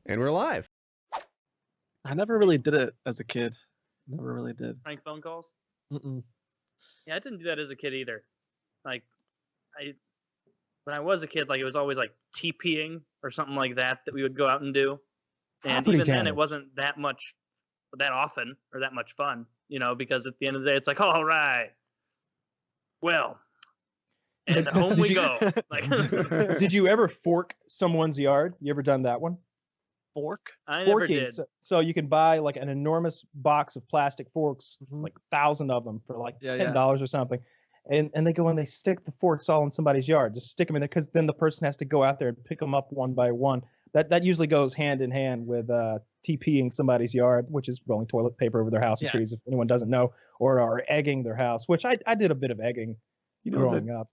And we're live. I never really did it as a kid. Never really did. Prank phone calls? Mm-mm. Yeah, I didn't do that as a kid either. Like, when I was a kid, like, it was always like TPing or something like that we would go out and do. And Property even then, it damage. wasn't that often or that much fun, you know, because at the end of the day, it's like, all right, well, and home we go. Like, Did you ever fork someone's yard? You ever done that one? Fork? I never Forking. did. So you can buy like an enormous box of plastic forks, Mhm. like 1,000 of them for like Yeah, $10 or something. And they go and they stick the forks all in somebody's yard. Just stick them in there because then the person has to go out there and pick them up one by one. That usually goes hand in hand with TPing somebody's yard, which is rolling toilet paper over their house and Yeah. trees, if anyone doesn't know, or egging their house, which I did a bit of egging growing up.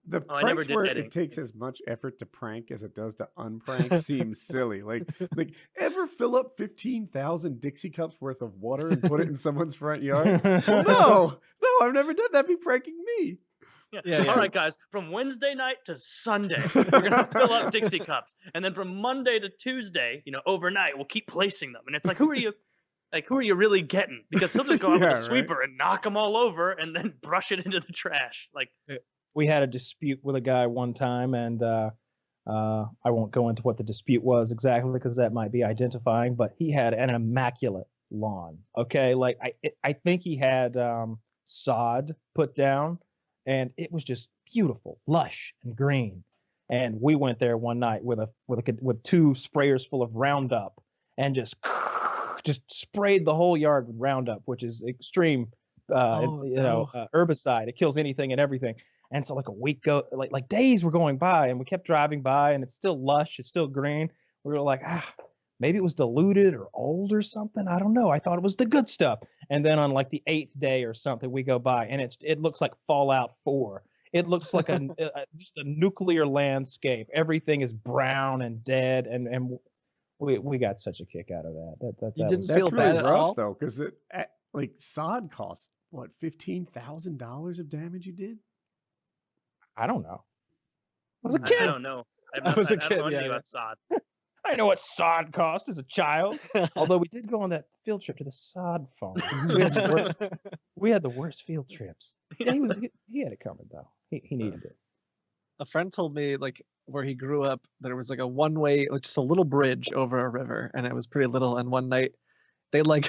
The Oh, I never pranks did where editing. it takes as much effort to prank as it does to unprank seems silly. Like ever fill up 15,000 Dixie cups worth of water and put it in someone's front yard? Well, no, I've never done that. Be pranking me. Yeah. All right, guys. From Wednesday night to Sunday, we're gonna fill up Dixie cups, and then from Monday to Tuesday, you know, overnight, we'll keep placing them. And it's like, who are you? Like, who are you really getting? Because he'll just go out Yeah, with a right. sweeper and knock them all over, and then brush it into the trash. Like, We had a dispute with a guy one time, and I won't go into what the dispute was exactly because that might be identifying, but he had an immaculate lawn. Okay, like I think he had sod put down, and it was just beautiful, lush and green. And we went there one night with two sprayers full of Roundup, and just sprayed the whole yard with Roundup, which is extreme, herbicide. It kills anything and everything. And so like a week like days were going by, and we kept driving by, and it's still lush, it's still green. We were like, maybe it was diluted or old or something. I don't know. I thought it was the good stuff. And then on like the 8th day or something, we go by, and it looks like Fallout 4. It looks like just a nuclear landscape. Everything is brown and dead, and we got such a kick out of that. You didn't That's feel really bad at rough all? though, because like sod costs what, $15,000 of damage you did? I don't know. I was a I kid. don't know. I was a I don't kid, know anything yeah. about sod. I know what sod cost as a child. Although we did go on that field trip to the sod farm. We had the worst field trips. Yeah, he had it covered though. He needed it. A friend told me, like, where he grew up, there was like a one-way, like, just a little bridge over a river, and it was pretty little. And one night, they like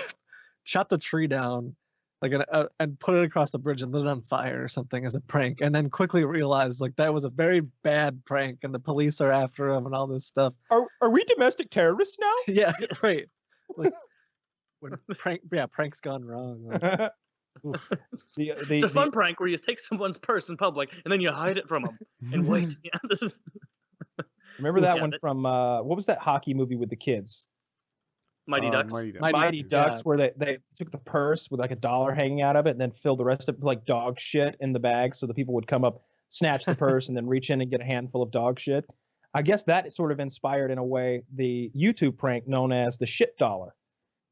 shot the tree down, like, and put it across the bridge and lit it on fire or something as a prank, and then quickly realized like that was a very bad prank, and the police are after him and all this stuff. Are we domestic terrorists now? Yeah, right. Like when prank's gone wrong. Like, It's a fun prank where you take someone's purse in public and then you hide it from them and wait. Yeah, this is Remember that Yeah, one from what was that hockey movie with the kids? Mighty Ducks. Mighty Ducks, where they took the purse with like $1 hanging out of it, and then filled the rest of it with like dog shit in the bag, so the people would come up, snatch the purse, and then reach in and get a handful of dog shit. I guess that sort of inspired in a way the YouTube prank known as the shit dollar.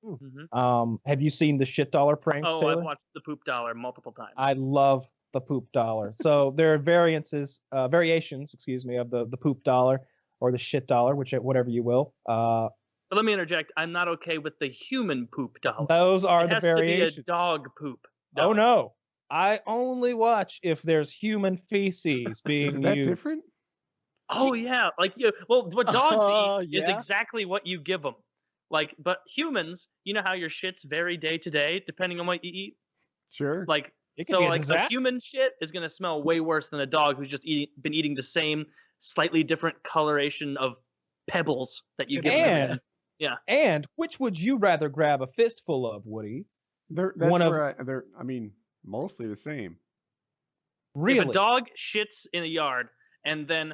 Mm-hmm. Have you seen the shit dollar pranks? Oh, Taylor? I've watched the poop dollar multiple times. I love the poop dollar. So there are variations, of the poop dollar or the shit dollar, whatever you will. But let me interject. I'm not okay with the human poop dollar. Those are it the has variations. to be a dog poop Oh dollar. no, I only watch if there's human feces being Is that used. different? Oh yeah, like what dogs eat is yeah? exactly what you give them. Like, but humans, you know how your shit's vary day to day depending on what you eat. Sure. Like, It can so be a like a disaster. human shit is gonna smell way worse than a dog who's just been eating the same slightly different coloration of pebbles that you give them. every day. Yeah. And which would you rather grab a fistful of, Woody? That's one of- where they're, I mean, mostly the same. Really? If a dog shits in a yard and then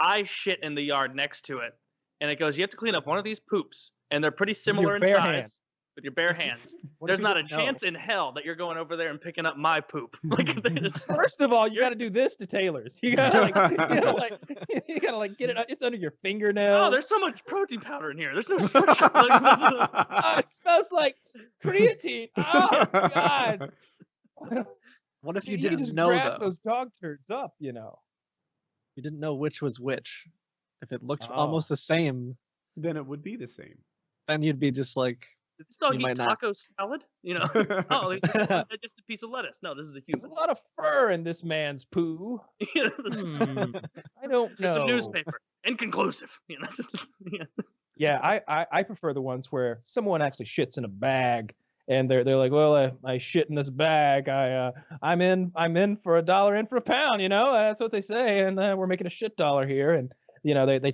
I shit in the yard next to it, and it goes, you have to clean up one of these poops, and they're pretty similar in bare size hands. with your bare hands. what There's if you not a didn't know? chance in hell that you're going over there and picking up my poop. Like, that is, First of all, you got to do this to Taylor's. You gotta you gotta like get it. It's under your fingernails. oh, there's so much protein powder in here. There's no structure. Like, that's- Oh, it smells like creatine. Oh God. What if you He didn't just know grabs though? those dog turds up, you know. You didn't know which was which. If it looked Oh. almost the same, Then it would be the same. Then you'd be just like, Did this dog You eat might not. taco salad? You know? Oh, it's just a piece of lettuce. No, this is a There's a human. lot of fur in this man's poo. I don't It's a know. newspaper. Inconclusive. You know? Yeah. Yeah, I prefer the ones where someone actually shits in a bag and they're like, well, I shit in this bag. I'm in for $1 in for £1. You know, that's what they say, and we're making a shit dollar here. And you know, they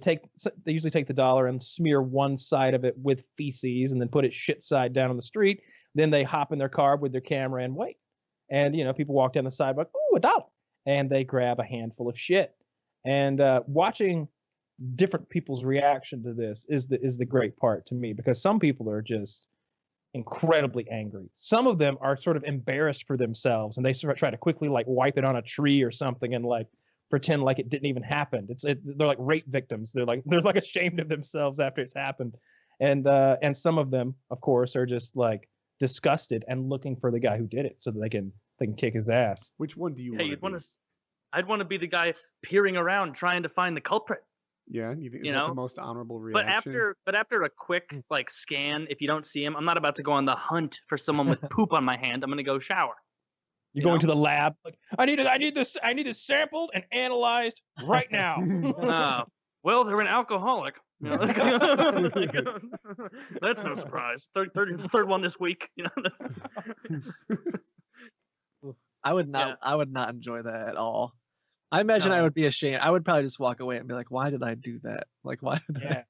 usually take the dollar and smear one side of it with feces and then put it shit side down on the street. Then they hop in their car with their camera and wait. And you know, people walk down the sidewalk, ooh, $1, and they grab a handful of shit. And watching different people's reaction to this is the great part to me, because some people are just incredibly angry. Some of them are sort of embarrassed for themselves, and they sort of try to quickly like wipe it on a tree or something and like pretend like it didn't even happen. They're like rape victims. They're like ashamed of themselves after it's happened. And some of them, of course, are just like disgusted and looking for the guy who did it so that they can kick his ass. Which one do you Hey, want to be? I'd want to be the guy peering around trying to find the culprit. Yeah, you think, is You that know? the most honorable But reaction? after a quick like scan, if you don't see him, I'm not about to go on the hunt for someone with poop on my hand. I'm gonna go shower. You're You going know? to the lab, like I need this sampled and analyzed right now. Well, they're an alcoholic. You know? Like, that's no surprise. Third one this week. You know? I would not. Yeah. I would not enjoy that at all. I imagine I No. would be ashamed. I would probably just walk away and be like, "Why did I do that? Like, why did Yeah.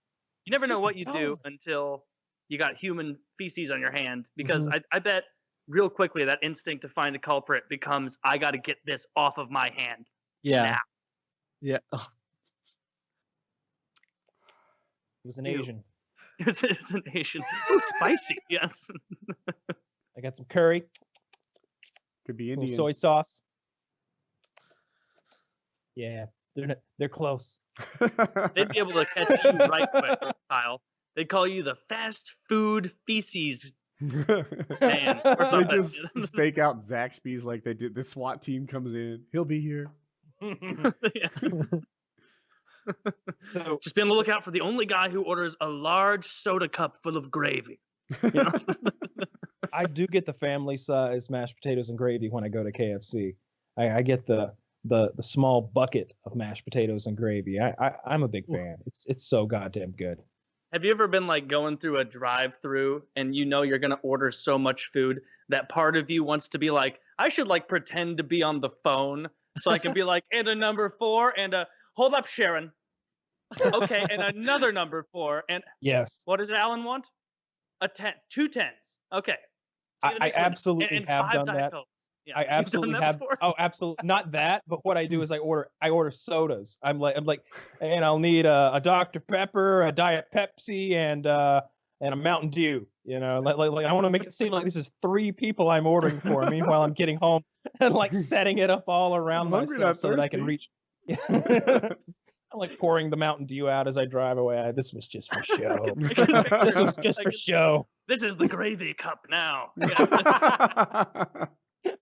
You never It's know just what you do dumb. until you got human feces on your hand, because Mhm. I bet real quickly that instinct to find a culprit becomes, I got to get this off of my hand. Yeah, now. yeah." Oh, He was an Ew. Asian. It's an Asian. Ooh, spicy. Yes. I got some curry, Could be little Indian. soy sauce. Yeah, they're close. They'd be able to catch you right quick, Kyle. They'd call you the fast food feces man or They something. just stake out Zaxby's like they did. The SWAT team comes in. He'll be here. Yeah. So, Just be on the lookout for the only guy who orders a large soda cup full of gravy. You know? I do get the family size mashed potatoes and gravy when I go to KFC. I get the small bucket of mashed potatoes and gravy. I'm a big fan. It's so goddamn good. Have you ever been like going through a drive-through and you know you're gonna order so much food that part of you wants to be like, I should like pretend to be on the phone so I can be like, and a number 4 and a hold up, Sharon. Okay, and another number 4 and Yes, what does Alan want? 2 10s. Okay. See you I next window. absolutely and have 5 done Diet that. Cokes. Yeah. I You've done absolutely that have. before? Oh, absolutely not that. But what I do is I order sodas. I'm like, and I'll need a Dr. Pepper, a Diet Pepsi, and a Mountain Dew. You know, like I want to make it seem like this is 3 people I'm ordering for. Meanwhile, I'm getting home and like setting it up all around I'm hungry, myself not so that I can thirsty. reach. I'm like pouring the Mountain Dew out as I drive away. This was just for show. I can picture This him. was just I for can- show. This is the gravy cup now. Yeah.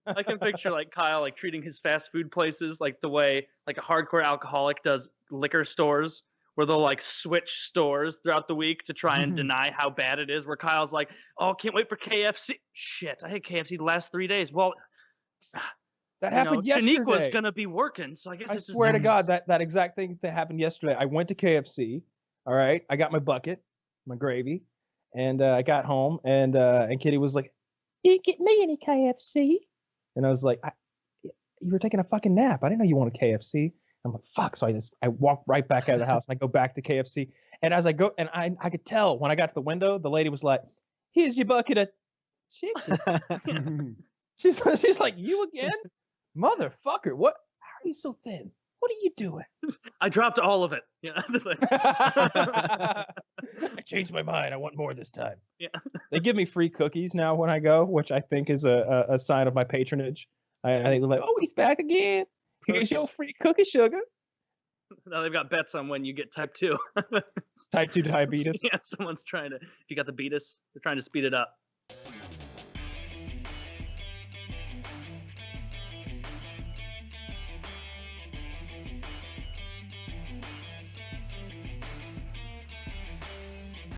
I can picture like Kyle like treating his fast food places like the way like a hardcore alcoholic does liquor stores, where they'll like switch stores throughout the week to try and deny how bad it is. Where Kyle's like, "Oh, can't wait for KFC." Shit, I had KFC the last 3 days. Well, That you know, happened yesterday. Shaniqua's gonna be working, so I guess I it's swear to disaster. God, that exact thing that happened yesterday. I went to KFC. All right, I got my bucket, my gravy, and I got home, and Kitty was like, "You get me any KFC?" And I was like, "You were taking a fucking nap. I didn't know you wanted KFC." I'm like, "Fuck!" So I walk right back out of the house and I go back to KFC. And as I go, and I could tell when I got to the window, the lady was like, "Here's your bucket of chicken." She's like, "You again, motherfucker? What? How are you so thin? What are you doing?" I dropped all of it. Yeah. I changed my mind. I want more this time. Yeah. They give me free cookies now when I go, which I think is a sign of my patronage. I think they're like, "Oh, he's back again. Here's your free cookie, sugar." Now they've got bets on when you get type 2. Type 2 diabetes. Yeah, someone's trying to. If you got the beatus, they're trying to speed it up.